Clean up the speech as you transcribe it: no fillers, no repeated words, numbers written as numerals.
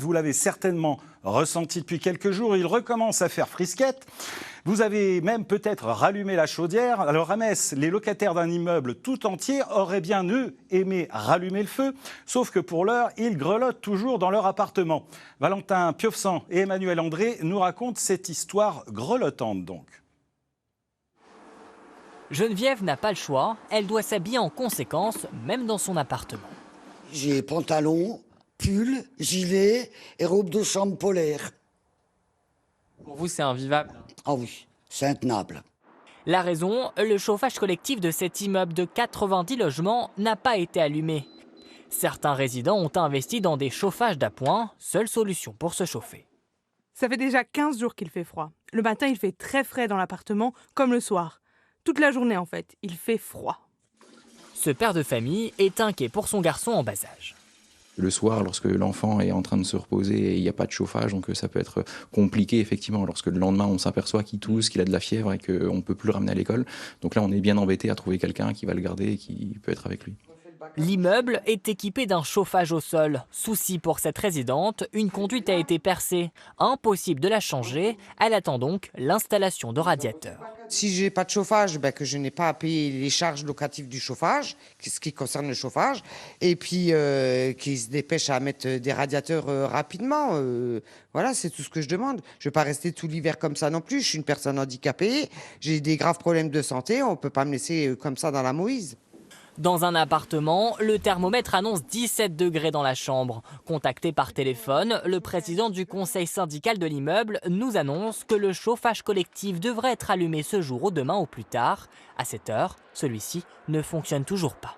Vous l'avez certainement ressenti depuis quelques jours, il recommence à faire frisquette. Vous avez même peut-être rallumé la chaudière. Alors à Metz, les locataires d'un immeuble tout entier auraient bien, eux, aimé rallumer le feu, sauf que pour l'heure, ils grelottent toujours dans leur appartement. Valentin Piovesan et Emmanuel André nous racontent cette histoire grelottante donc. Geneviève n'a pas le choix, elle doit s'habiller en conséquence, même dans son appartement. J'ai pantalon, pull, gilet et robe de chambre polaire. Pour vous, c'est invivable. Ah oui, c'est intenable. La raison, le chauffage collectif de cet immeuble de 90 logements n'a pas été allumé. Certains résidents ont investi dans des chauffages d'appoint, seule solution pour se chauffer. Ça fait déjà 15 jours qu'il fait froid. Le matin, il fait très frais dans l'appartement, comme le soir. Toute la journée, en fait, il fait froid. Ce père de famille est inquiet pour son garçon en bas âge. Le soir, lorsque l'enfant est en train de se reposer et il n'y a pas de chauffage, donc ça peut être compliqué effectivement. Lorsque le lendemain, on s'aperçoit qu'il tousse, qu'il a de la fièvre et qu'on ne peut plus le ramener à l'école. Donc là, on est bien embêté à trouver quelqu'un qui va le garder et qui peut être avec lui. L'immeuble est équipé d'un chauffage au sol. Souci pour cette résidente, une conduite a été percée. Impossible de la changer, elle attend donc l'installation de radiateurs. Si j'ai pas de chauffage, que je n'ai pas à payer les charges locatives du chauffage, ce qui concerne le chauffage, et puis qu'ils se dépêchent à mettre des radiateurs rapidement. Voilà, c'est tout ce que je demande. Je ne vais pas rester tout l'hiver comme ça non plus. Je suis une personne handicapée, j'ai des graves problèmes de santé, on ne peut pas me laisser comme ça dans la Moïse. Dans un appartement, le thermomètre annonce 17 degrés dans la chambre. Contacté par téléphone, le président du conseil syndical de l'immeuble nous annonce que le chauffage collectif devrait être allumé ce jour ou demain au plus tard. À cette heure, celui-ci ne fonctionne toujours pas.